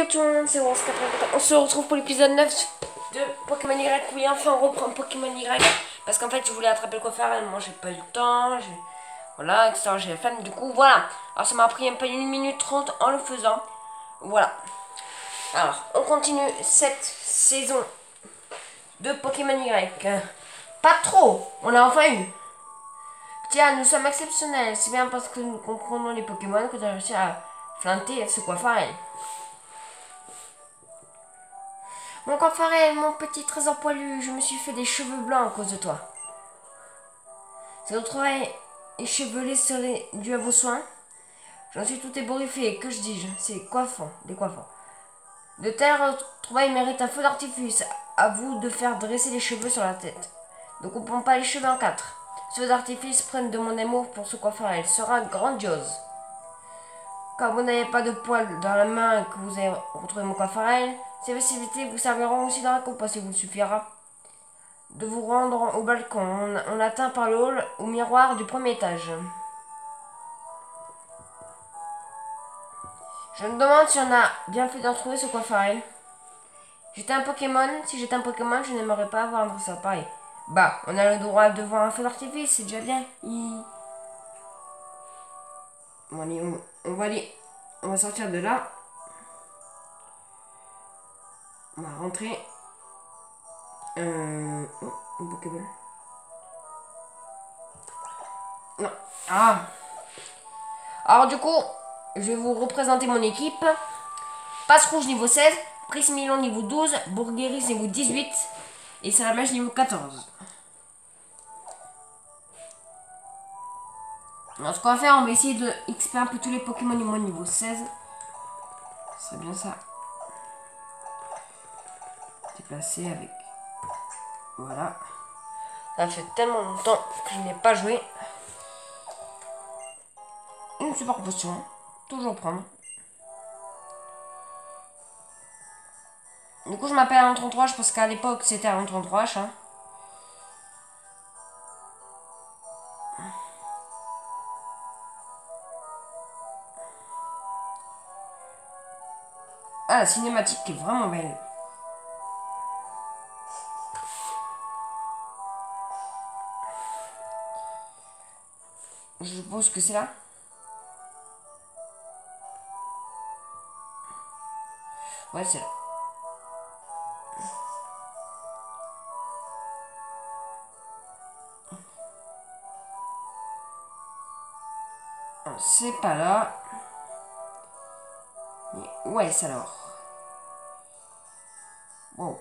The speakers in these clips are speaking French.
tout le monde, c'est Rose94. On se retrouve pour l'épisode 9 de Pokémon Y. Oui, enfin on reprend Pokémon Y. Parce qu'en fait je voulais attraper le coiffeur, et moi j'ai pas eu le temps. Voilà, etc. J'ai la flemme, du coup voilà. Alors ça m'a pris un peu 1 minute 30 en le faisant. Voilà. Alors, on continue cette saison de Pokémon Y. Pas trop, on a enfin eu. Tiens, nous sommes exceptionnels. C'est bien parce que nous comprenons les Pokémon que tu as réussi à flanter ce coiffeur. Mon coiffeur, mon petit trésor poilu, je me suis fait des cheveux blancs à cause de toi. Si votre travail échevelé serait dû à vos soins, j'en suis tout ébouriffé. Que je dis-je? C'est coiffant, décoiffant. De telles retrouvailles méritent un feu d'artifice. À vous de faire dresser les cheveux sur la tête. Ne coupons pas les cheveux en 4. Ce feu d'artifice prenne de mon amour pour ce coiffeur. Elle sera grandiose. Quand vous n'avez pas de poils dans la main et que vous avez retrouvé mon coiffeur, ces festivités vous serviront aussi de récompense. Il vous suffira de vous rendre au balcon. On atteint par le hall au miroir du premier étage. Je me demande si on a bien fait d'en trouver ce coiffeur. J'étais un Pokémon. Si j'étais un Pokémon, je n'aimerais pas avoir un dresseur pareil. Bah, on a le droit de voir un feu d'artifice, c'est déjà bien. Bon, allez, on va aller. On va sortir de là. On va rentrer. Oh, une Pokéball. Non. Ah. Alors du coup, je vais vous représenter mon équipe. Passe rouge niveau 16, Prismilon niveau 12, Bourgueris niveau 18 et Salamèche niveau 14. Alors ce qu'on va faire, on va essayer de XP un peu tous les Pokémon du moins niveau 16. Ce serait bien ça. Déplacer avec... Voilà. Ça fait tellement longtemps que je n'ai pas joué. Une super potion. Toujours prendre. Du coup, je m'appelle Alain 33. Je pense qu'à l'époque, c'était Alain 33. Hein. Ah, la cinématique est vraiment belle. Je suppose que c'est là. Ouais, c'est là. C'est pas là. Mais ouais, c'est alors. Wow.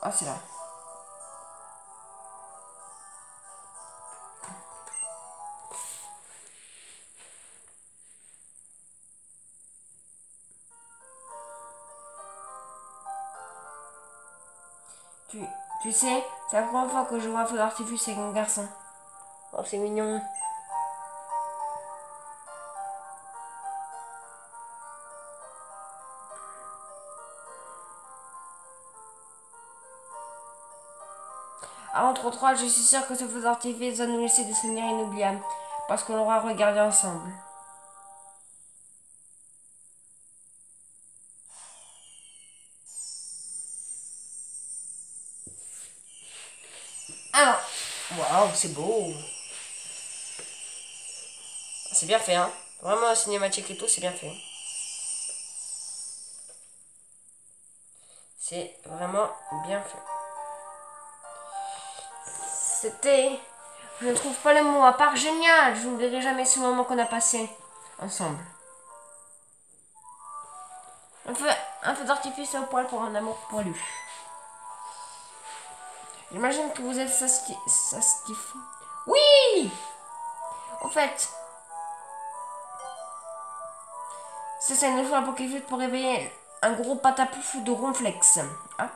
Ah, c'est là. Tu sais, c'est la première fois que je vois un feu d'artifice avec un garçon. Oh, c'est mignon. Avant 33, je suis sûre que ce feu d'artifice va nous laisser des souvenirs inoubliables. Parce qu'on l'aura regardé ensemble. Alors, waouh, c'est beau. C'est bien fait, hein. Vraiment, la cinématique et tout, c'est bien fait. C'est vraiment bien fait. C'était... Je ne trouve pas le mot, à part génial. Je n'oublierai jamais ce moment qu'on a passé ensemble. Un feu d'artifice au poil pour un amour poilu. J'imagine que vous êtes sastif. Oui! Au fait, ça il nous faut un Pokéflute pour réveiller un gros patapouf de ronflex. Hein?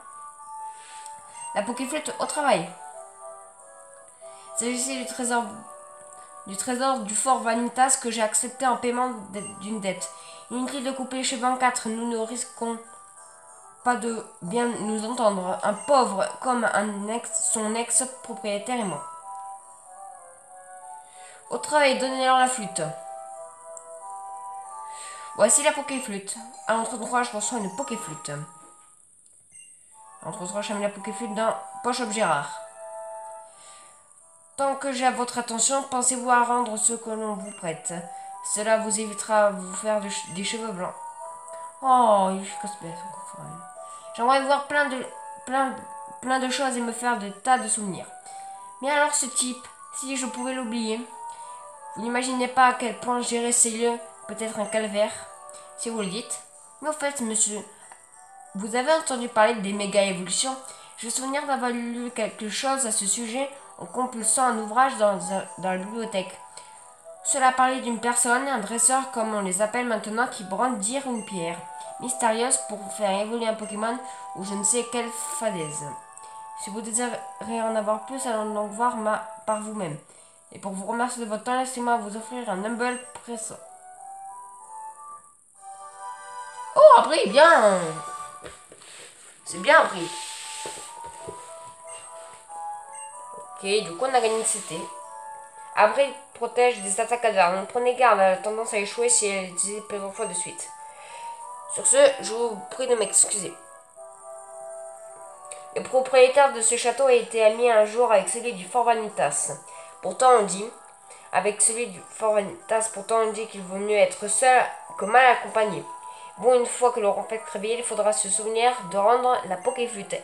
La Pokéflute au travail. S'agissait du trésor du fort Vanitas que j'ai accepté en paiement d'une dette. Inutile de couper les cheveux en 4, nous ne risquons pas de bien nous entendre. Un pauvre comme son ex-propriétaire et moi. Au travail, donnez-leur la flûte. Voici la Pokéflûte. À l'entre 3, je reçois une Pokéflûte. Entre 3, je mets la Pokéflûte dans poche objet rare. Tant que j'ai à votre attention, pensez-vous à rendre ce que l'on vous prête. Cela vous évitera de vous faire des cheveux blancs. Oh, il est cosplay. J'aimerais voir plein de choses et me faire de tas de souvenirs. Mais alors ce type, si je pouvais l'oublier, vous n'imaginez pas à quel point gérer ces lieux peut être un calvaire, si vous le dites. Mais au fait, monsieur, vous avez entendu parler des méga-évolutions? J'ai souvenir d'avoir lu quelque chose à ce sujet en compulsant un ouvrage dans la bibliothèque. Cela parlait d'une personne, un dresseur comme on les appelle maintenant, qui brandir une pierre mystérieuse pour faire évoluer un Pokémon ou je ne sais quelle falaise. Si vous désirez en avoir plus, allons donc voir par vous-même. Et pour vous remercier de votre temps, laissez-moi vous offrir un humble présent. Oh, appris, bien! C'est bien appris. Ok, du coup on a gagné une CT. Abri protège des attaques adverses. Prenez garde, elle a tendance à échouer si elle est utilisée plusieurs fois de suite. Sur ce, je vous prie de m'excuser. Le propriétaire de ce château a été ami un jour avec celui du Fort Vanitas. Pourtant on dit, qu'il vaut mieux être seul que mal accompagné. Bon, une fois que le rempart est réveillé, il faudra se souvenir de rendre la Pokéflûte.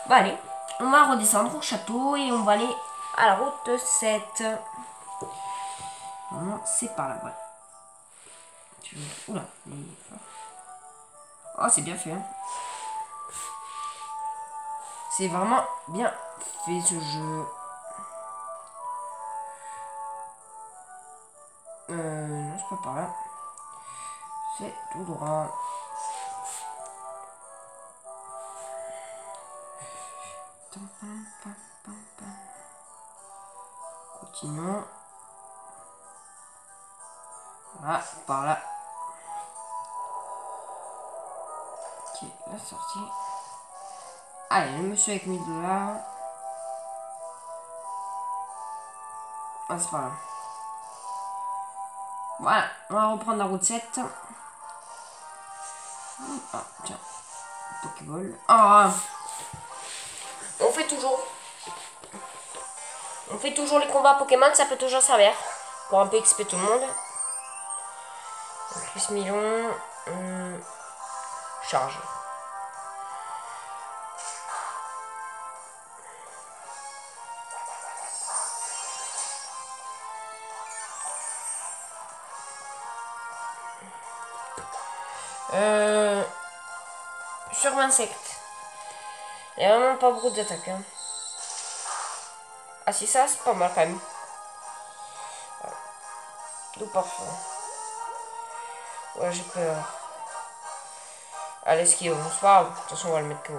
Bon allez, on va redescendre au château et on va aller à la route 7. Non, c'est par là, voilà. Oula. Oh, c'est bien fait. Hein. C'est vraiment bien fait ce jeu. Non, c'est pas par là. C'est tout droit. Continuons. Voilà, par là. Ok, la sortie. Allez, le monsieur avec 1000 $. Ah, c'est pas là. Voilà, on va reprendre la route 7. Ah, tiens. Pokéball. Ah! On fait toujours les combats Pokémon, ça peut toujours servir. Pour un peu XP tout le monde. Plus million. Charge. Sur insecte. Il n'y a vraiment pas beaucoup d'attaques. Hein. Ah si ça c'est pas mal quand même. D'où parfois. Ouais j'ai peur. Allez esquive, c'est pas grave. De toute façon on va le mettre KO.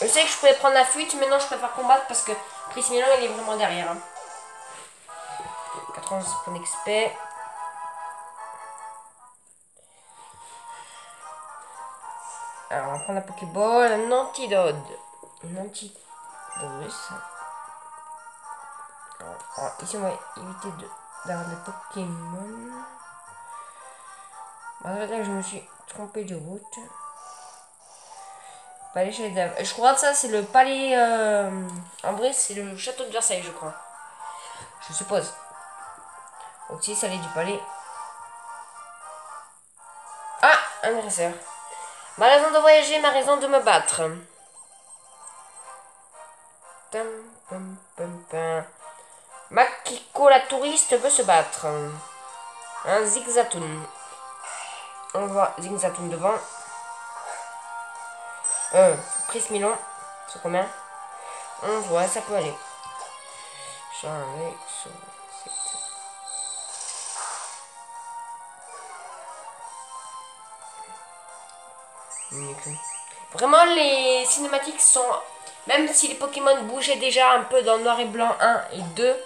Je sais que je pouvais prendre la fuite, mais non je préfère combattre parce que Prismilon il est vraiment derrière. Hein. 90 points d'XP. Alors, on va prendre la Pokéball, un antidote. Un antidose. Alors, ici, on va éviter d'avoir des Pokémon. Là, je me suis trompé de route. Palais Chalet. Je crois que ça, c'est le palais. En vrai, c'est le château de Versailles, je crois. Je suppose. Donc, si ça allait du palais. Ah, un dresseur. Ma raison de voyager, ma raison de me battre. Makiko la touriste veut se battre. Un Zigzagoon. On voit Zigzagoon devant. Prismilon. C'est combien? 11, ouais, ça peut aller. Charlie, vraiment, les cinématiques sont... Même si les Pokémon bougeaient déjà un peu dans Noir et Blanc 1 et 2,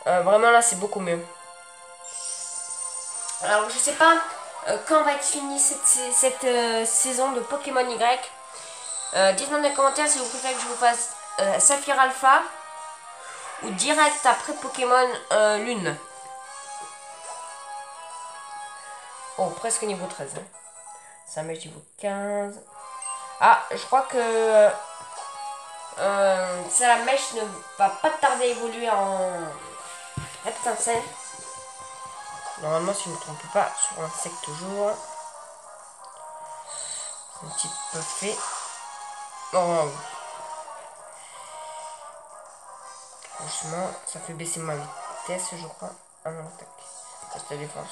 vraiment là, c'est beaucoup mieux. Alors, je sais pas quand va être finie cette saison de Pokémon Y. Dites-moi dans les commentaires si vous préférez que je vous fasse Saphir Alpha ou direct après Pokémon Lune. Oh, presque niveau 13. Hein. Ça mèche niveau 15. Ah, je crois que ça, la mèche ne va pas tarder à évoluer en étincelle. Normalement, si je ne me trompe pas, sur insecte toujours. C'est un petit peu fait. Oh. Franchement, ça fait baisser ma vitesse, je crois. Ah non, tac. C'est la défense.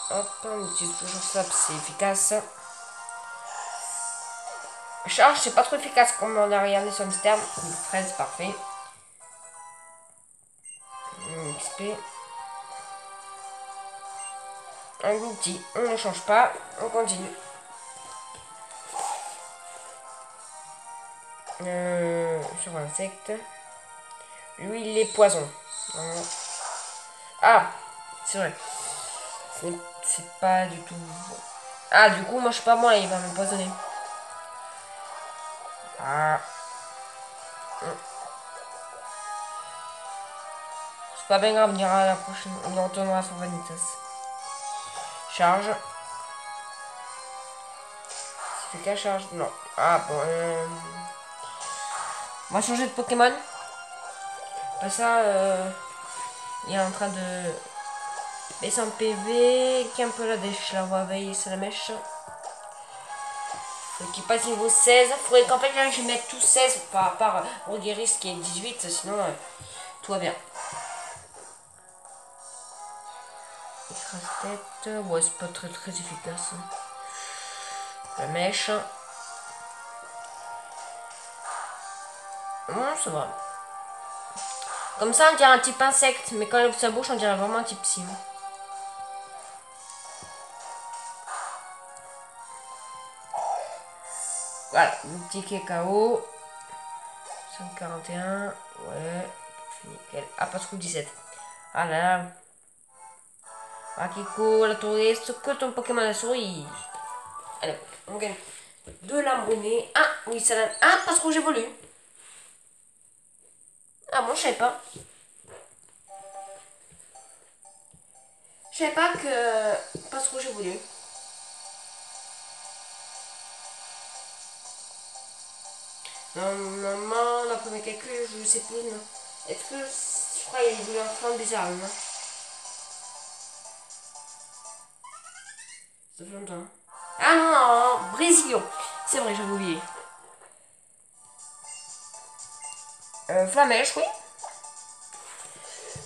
Hop, on utilise toujours ça, c'est efficace. Charge, c'est pas trop efficace comme on a regardé sur le stern. 13, parfait. XP. Un outil, on ne change pas, on continue. Sur l'insecte. Lui, il est poison. Ah, c'est vrai. C'est pas du tout. Ah, du coup, moi je suis pas moi, il va m'empoisonner. Ah. C'est pas bien grave, on ira à la prochaine. On retournera sur Vanitas. Charge. C'est qu'à charge? Non. Ah bon. On va changer de Pokémon. Pas ça, il est en train de baisser en PV. Qui est un peu la dèche là, on va veiller sur la mèche. Donc il passe niveau 16. Faudrait qu'en fait là je mette tous 16 par rapport au guéris qui est 18. Sinon tout va bien. Écrase-tête. Ouais, c'est pas très efficace. La mèche. Ça va. Comme ça, on dirait un type insecte, mais quand elle ouvre sa bouche, on dirait vraiment un type psy. Voilà, le petit qui est KO. 141. Ouais, c'est nickel. Ah, pas trop 17. Ah là là. Ah, Kiko, la touriste, que ton Pokémon à la souris. Allez, on gagne. 2 lambronnées. Ah, oui, ça l'a. Ah, pas trop j'évolue. Ah, bon, je savais pas. Je savais pas que pas trop j'évolue. Normalement, d'après mes calculs, je sais plus. Est-ce que je crois qu'il y a des enfants bizarres, non? Ça fait longtemps. Ah non, non, non, Brésilien. C'est vrai, j'avais oublié. Flamèche, oui.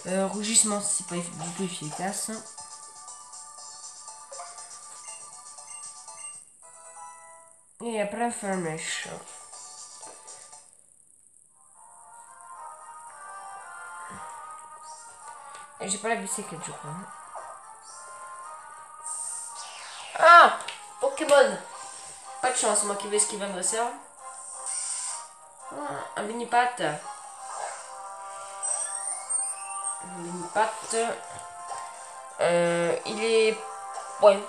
Rougissement, c'est pas du tout efficace. Et après, flamèche. Et j'ai pas la bicyclette, je crois. Ah, Pokémon. Pas de chance, moi qui vais esquiver un dresseur. Ah, un mini-pat. Un mini-pat. Il est... Ouais.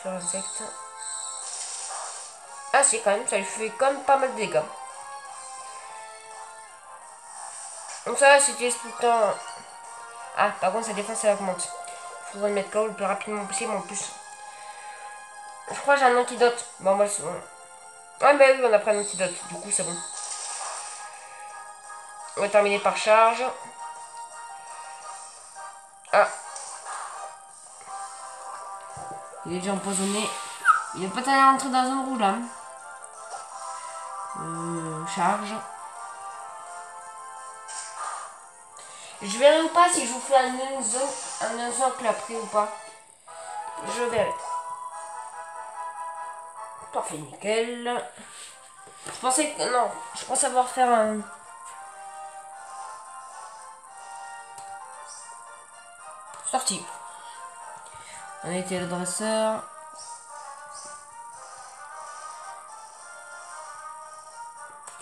Sur l'insecte. Ah si, quand même, ça lui fait quand même pas mal de dégâts. Donc ça va, si tu laisses tout le temps... Ah, par contre, sa défense, elle augmente. Il faudrait le mettre KO le plus rapidement possible, en plus. Je crois que j'ai un antidote. Bon, moi, c'est bon. Ah, mais oui, on a pris un antidote. Du coup, c'est bon. On va terminer par charge. Ah. Il est déjà empoisonné. Il va peut-être rentrer dans la zone rouge, là. Charge. Je verrai ou pas si je vous fais un exemple après ou pas. Je verrai. Parfait, nickel. Je pensais que... Non, je pense savoir faire un... Sortie. On a été le dresseur.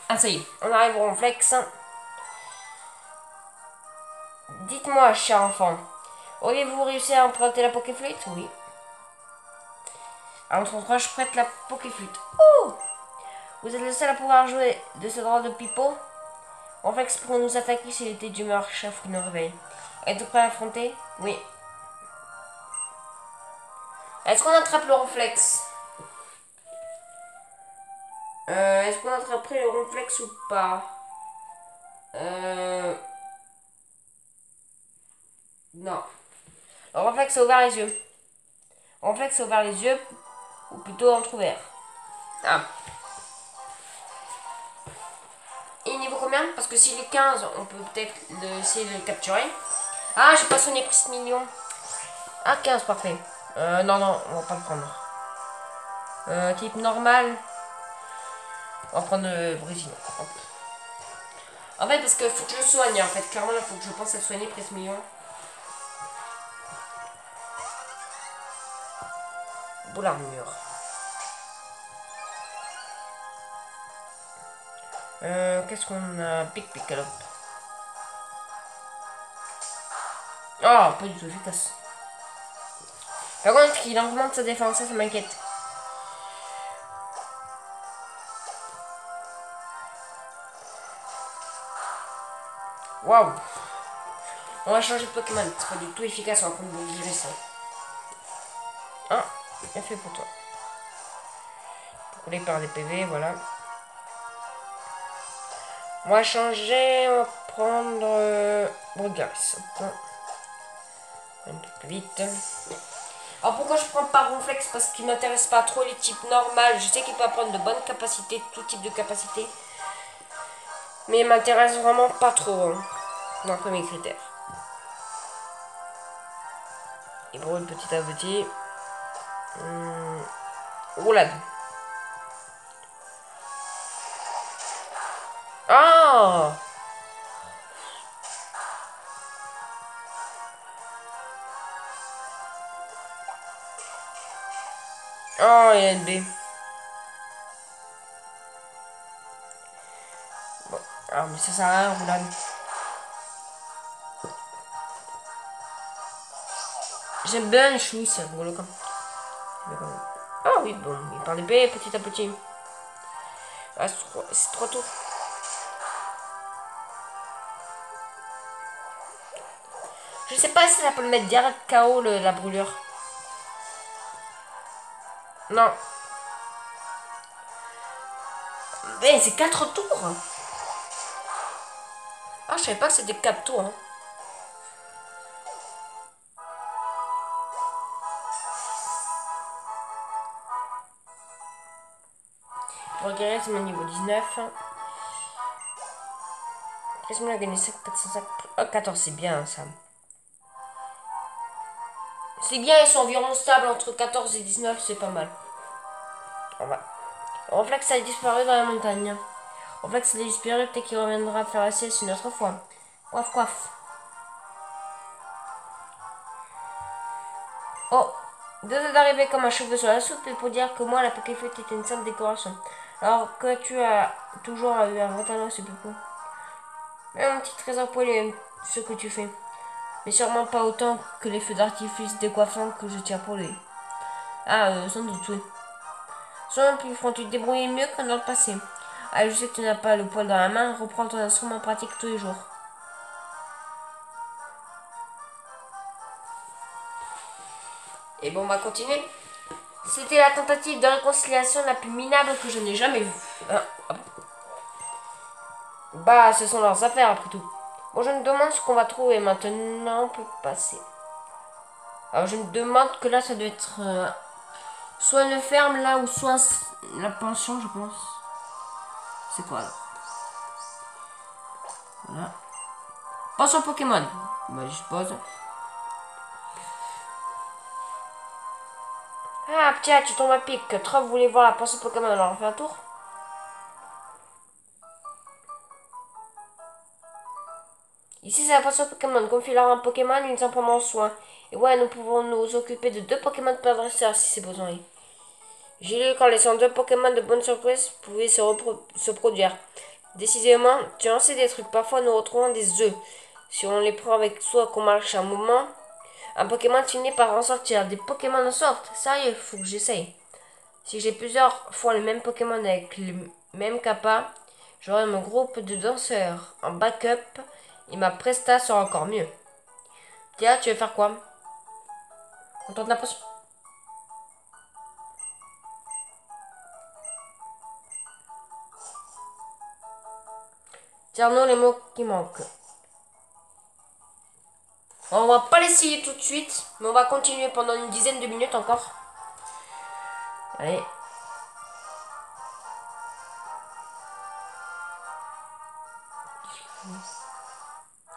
Ah, ça y est, on arrive au flex. Dites-moi, cher enfant, auriez-vous réussi à emprunter la Pokéflûte? Oui. À notre endroit, je prête la Pokéflûte. Oh! Vous êtes le seul à pouvoir jouer de ce drôle de pipeau? Réflexe pour nous attaquer s'il était d'humeur chef ou nous réveille. Êtes-vous prêt à l'affronter? Oui. Est-ce qu'on attrape le réflexe? Est-ce qu'on attraperait le réflexe ou pas? Non. Le réflexe a ouvert les yeux. Le réflexe a ouvert les yeux, ou plutôt entrouvert. Ah. Et niveau combien? Parce que s'il est 15, on peut peut-être essayer de le capturer. Ah, j'ai pas sonné plus million. Ah, 15, parfait. Non, non, on va pas le prendre. Type normal. On va prendre brésilien. En fait, parce qu'il faut que je le soigne, en fait. Clairement, il faut que je pense à le soigner, plus million. Beau l'armure. Qu'est-ce qu'on a? Pick-pick-up. Oh, pas du tout efficace. Par contre, il augmente sa défense, ça m'inquiète. Waouh! On va changer de Pokémon, c'est pas du tout efficace, on va prendre de gérer ça. Ah, bien fait pour toi. Pour couler par des PV, voilà. On va changer, on va prendre... Regarde ça. Un peu plus vite. Alors pourquoi je prends pas Ronflex? Parce qu'il m'intéresse pas trop les types normaux. Je sais qu'il peut apprendre de bonnes capacités, tout type de capacité. Mais il m'intéresse vraiment pas trop. Hein, dans mes critères. Il brûle petit à petit. Roulade. Ah! Oh, il y a une B. Bon. Ah, mais ça sert à rien, roulade. J'aime bien les chouilles, c'est rigolo comme. Ah oui, bon, il parle B petit à petit. Ah, c'est 3 tours. Je sais pas si ça peut le mettre direct KO la brûlure. Non. Mais c'est 4 tours. Ah, je savais pas que c'était 4 tours. Hein. Pour guérir, c'est mon niveau 19. Qu'est-ce qu'on a gagné 5, 405. Oh, 14, c'est bien ça. C'est bien, ils sont environ stables entre 14 et 19, c'est pas mal. On va. Réflexe a disparu dans la montagne. Réflexe a disparu, peut-être qu'il reviendra faire la sieste une autre fois. Coif, coif. Oh, deux heures d'arriver comme un cheveu sur la soupe et pour dire que moi, la Pokéflute était une simple décoration. Alors que tu as toujours eu un pantalon, c'est beaucoup. Mais un petit trésor poilu aime ce que tu fais. Mais sûrement pas autant que les feux d'artifice décoiffants que je tire pour lui. Ah, sans doute, oui. Selon plus feront-tu te débrouiller mieux que dans le passé. Ah, je sais que tu n'as pas le poil dans la main, reprends ton instrument pratique tous les jours. Et bon, on va continuer. C'était la tentative de réconciliation la plus minable que je n'ai jamais vue. Bah, ce sont leurs affaires après tout. Bon, je me demande ce qu'on va trouver maintenant, on peut passer. Alors, je me demande que là, ça doit être soit une ferme là, ou soit la pension, je pense. C'est quoi là? Voilà. Pension Pokémon. Bah, je suppose. Ah, tiens, tu tombes à pic. Trop voulait voir la pension Pokémon, alors on fait un tour. Ici, c'est la pension Pokémon. Confie-leur un Pokémon, ils en prendront soin. Et ouais, nous pouvons nous occuper de 2 Pokémon par dresseur si c'est besoin. J'ai lu qu'en laissant 2 Pokémon de bonne surprise pouvaient se produire. Décidément, tu en sais des trucs. Parfois, nous retrouvons des œufs. Si on les prend avec soi qu'on marche un moment, un Pokémon finit par en sortir. Des Pokémon en sortent. Sérieux, faut que j'essaye. Si j'ai plusieurs fois le même Pokémon avec le même kappa, J'aurai mon groupe de danseurs en backup et ma presta sera encore mieux. Tiens, tu veux faire quoi? On tente la potion. Tiens, non, les mots qui manquent. On va pas l'essayer tout de suite, mais on va continuer pendant une dizaine de minutes encore. Allez.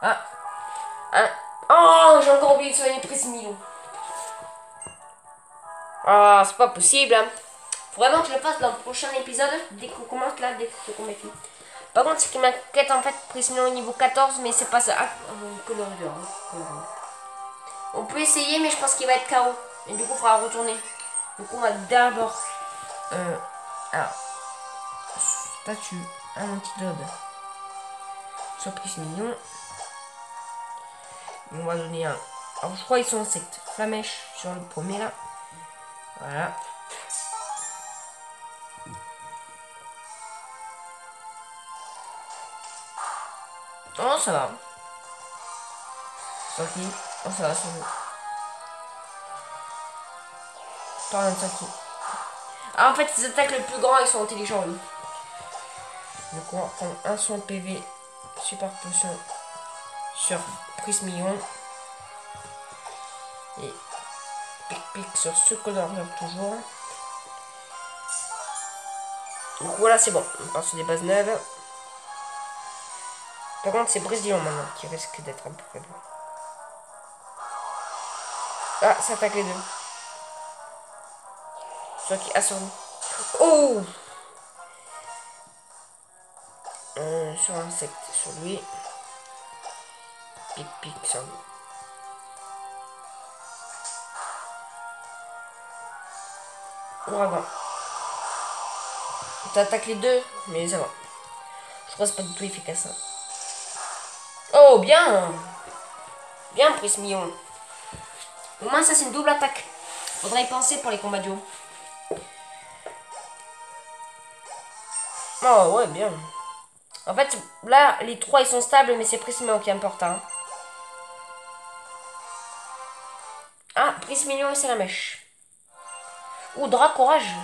Ah. Oh, j'ai encore oublié de soigner Prismilon. Ah, c'est pas possible. Hein. Faut vraiment que je le fasse dans le prochain épisode, dès qu'on commence là, dès qu'on met fini. Par contre, ce qui m'inquiète en fait, Prismilon au niveau 14, mais c'est pas ça. Ah, colorieur. On peut essayer, mais je pense qu'il va être KO. Et du coup, il faudra retourner. Donc, on va d'abord. Alors, statue, un antidote. Surprise mignon. On va donner un. Alors, je crois qu'ils sont insectes. Flamèche sur le premier là. Voilà. Oh, ça va. Sorti. Oh, ça va, ça va. Par 25 qui. Ah, en fait, ils attaquent le plus grand, ils sont intelligents, eux. Donc, on va prendre un son PV. Super potion. Sur Prismillon. Et pic sur ce colorieur toujours. Donc voilà, c'est bon. On part sur des bases neuves. Par contre, c'est Brisillon maintenant qui risque d'être un peu faible. Ah, ça attaque les deux. Soit qui a sur nous. Oh, sur insecte, sur lui. Pic sur lui. Ouragan. T'attaques les deux, mais ça va. Je crois que c'est pas du tout efficace. Hein. Oh, bien. Bien, Prismillon. Au moins, ça, c'est une double attaque. Faudrait y penser pour les combats duo. Oh, ouais, bien. En fait, là, les trois, ils sont stables, mais c'est Prismillon qui importe. Hein. Ah, Prismillon et c'est la mèche. Ou Drap Courage.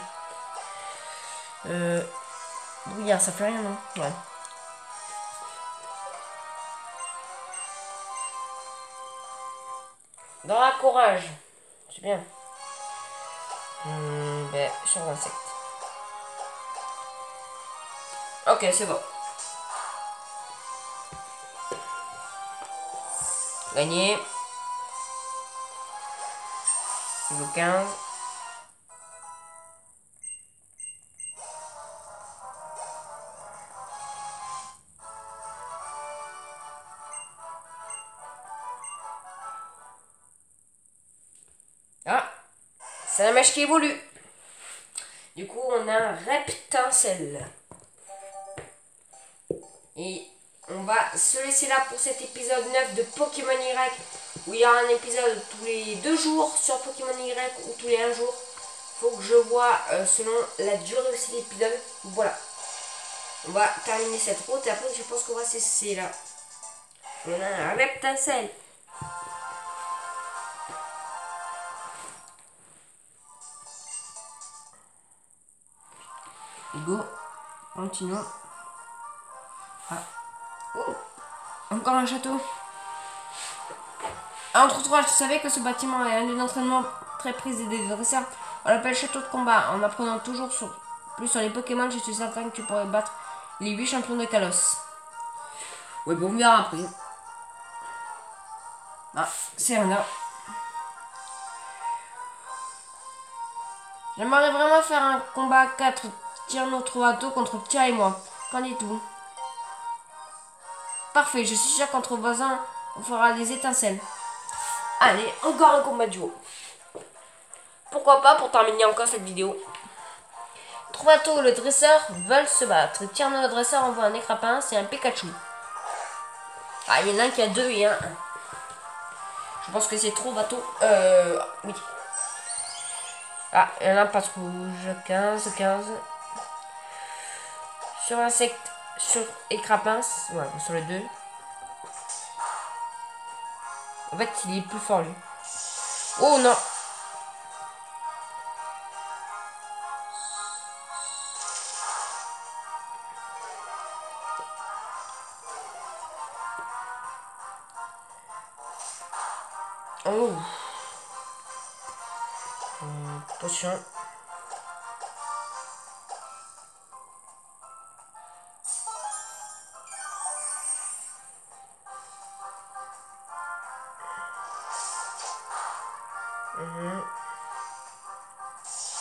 Brouillard, ça fait rien, non? Ouais. Drap Courage. C'est bien. Ben, sur l'insecte. Ok, c'est bon. Gagné. Niveau 15. Ah, c'est la mèche qui évolue. Du coup, on a un Reptincelle. Et on va se laisser là pour cet épisode 9 de Pokémon Y, où il y aura un épisode tous les 2 jours sur Pokémon Y ou tous les 1 jour. Faut que je vois selon la durée aussi de l'épisode. Voilà. On va terminer cette route et après je pense qu'on va cesser là. On a un Reptincelle. Go. Continuons. Ah. Oh. Encore un château. Entre autres, tu savais que ce bâtiment est un lieu d'entraînement très prisé des dresseurs. On l'appelle château de combat. En apprenant toujours plus sur les Pokémon, je suis certain que tu pourrais battre les 8 champions de Kalos. Ouais, bon, on verra après. Ah, c'est rien. J'aimerais vraiment faire un combat 4 Tierno Trovato contre Tia et moi. Qu'en dis-tu? Parfait, je suis sûr qu'entre voisins, on fera des étincelles. Allez, encore un combat duo. Pourquoi pas pour terminer encore cette vidéo. Trovato, le dresseur, veulent se battre. Tierno, le dresseur, envoie un écrapin, c'est un Pikachu. Ah, il y en a un qui a 2 et un 1. Je pense que c'est Trovato. Oui. Ah, il y en a un passe rouge. 15. Sur insecte. sur Écrapince. Ouais, sur les deux. En fait, il est plus fort lui. Oh non! Oh! Potion.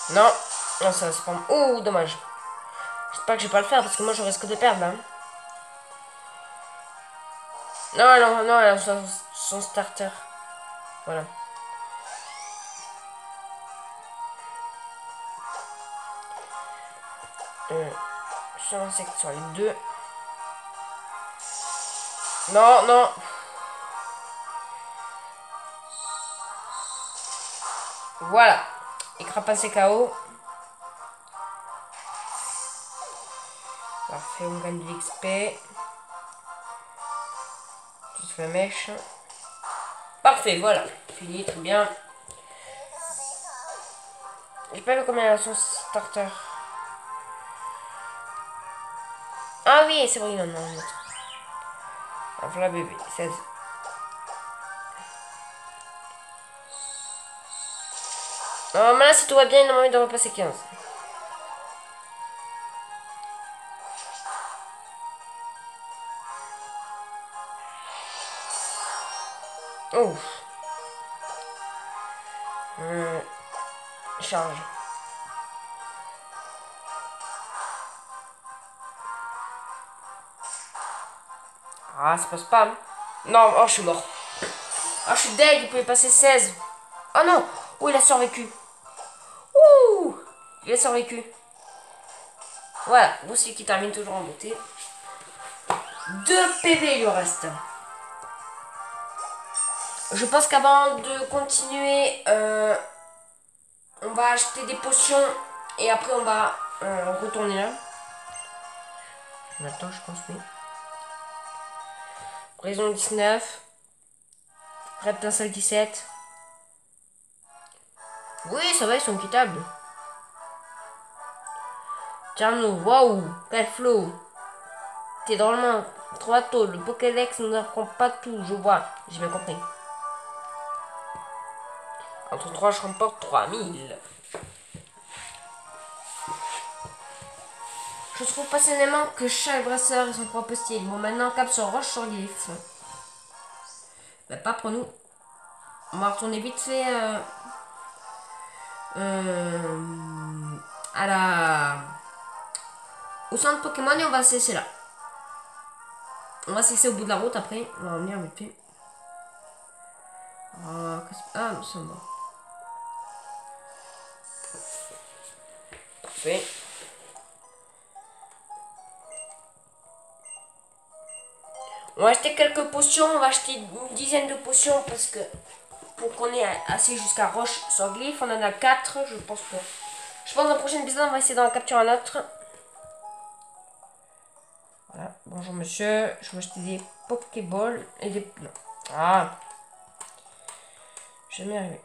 Non! Non, ça va se prendre. Oh, dommage. J'espère que je vais pas le faire parce que moi je risque de perdre là. Non, non, non, elle a son starter. Voilà. Je suis insecte sur les deux. Non, non. Voilà. Écrapin c'est KO. Parfait, on gagne de l'XP. Petite flamèche. Parfait, voilà. Fini, très bien. J'ai pas vu combien elle a son starter. Ah oui, c'est vrai, non, non, non. Ah, voilà, bébé, 16. Non, mais là, si tout va bien, normalement, il devrait passer 15. Oh. Charge. Ah, ça passe pas. Hein. Non, oh, je suis mort. Ah, je suis deg, il pouvait passer 16. Oh non. Oh, il a survécu. Ouh. Il a survécu. Voilà, voici qui termine toujours en beauté. 2 PV, il lui reste. Je pense qu'avant de continuer, on va acheter des potions et après on va retourner là. Attends, je pense, oui. Raison 19. Reptincelle 17. Oui, ça va, ils sont quittables. Tiens-nous, waouh, quel flow. T'es drôlement trop tôt. Le Pokédex ne nous apprend pas tout, je vois. J'ai bien compris. Entre 3, je remporte 3000. Je trouve passionnément que chaque brasseur ait son propre style. Bon, maintenant, cap sur roche sur glyphe. Bah, pas pour nous. On va retourner vite fait à la... au centre Pokémon et on va cesser là. On va cesser au bout de la route après. On va revenir vite fait. Ah, c'est bon. Parfait. On va acheter quelques potions. On va acheter une dizaine de potions parce que pour qu'on ait assez jusqu'à roche sur glyphe, on en a 4. Je pense que... Je pense dans le prochain épisode, on va essayer d'en capturer un autre. Voilà. Bonjour monsieur. Je vais acheter des Pokéballs et des... Non. Ah. Je vais jamais arriver.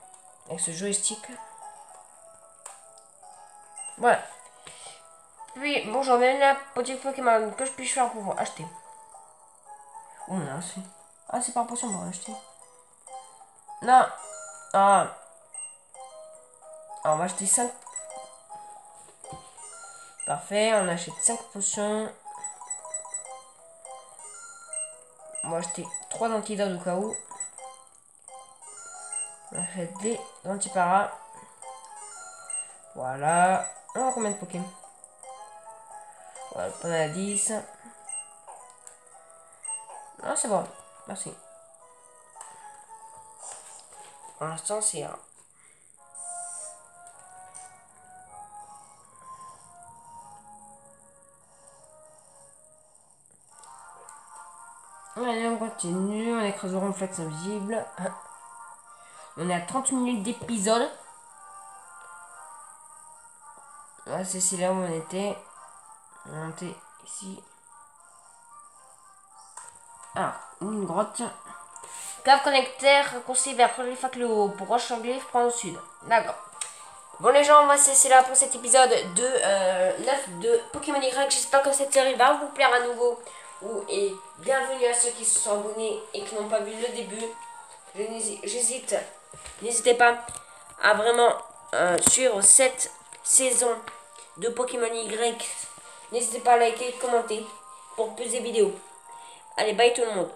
Avec ce joystick. Voilà. Puis, bonjour, bienvenue à Boutique Pokémon. Que je puis faire pour vous acheter? Oh, on a assez. Ah, c'est par potion pour acheter. Non. Ah. Alors, on va acheter 5. Parfait, on achète 5 potions. On va acheter 3 antidotes au cas où. On achète des antiparas. Voilà. On a combien de Pokémon? Voilà, on a 10. Non, c'est bon. Merci. Pour l'instant, c'est un. Allez, on continue. On écraseront le flex invisible. On est à 30 minutes d'épisode. Là, c'est là où on était. On va monter ici. Alors, une grotte. Cave connecteur raccourci vers relief le haut. Broche anglais prend au sud. D'accord. Bon les gens, on va se laisser là pour cet épisode de 9 de Pokémon Y. J'espère que cette série va vous plaire à nouveau. Et bienvenue à ceux qui se sont abonnés et qui n'ont pas vu le début. N'hésitez pas à vraiment suivre cette saison de Pokémon Y. N'hésitez pas à liker et commenter pour plus de vidéos. Allez, bye tout le monde.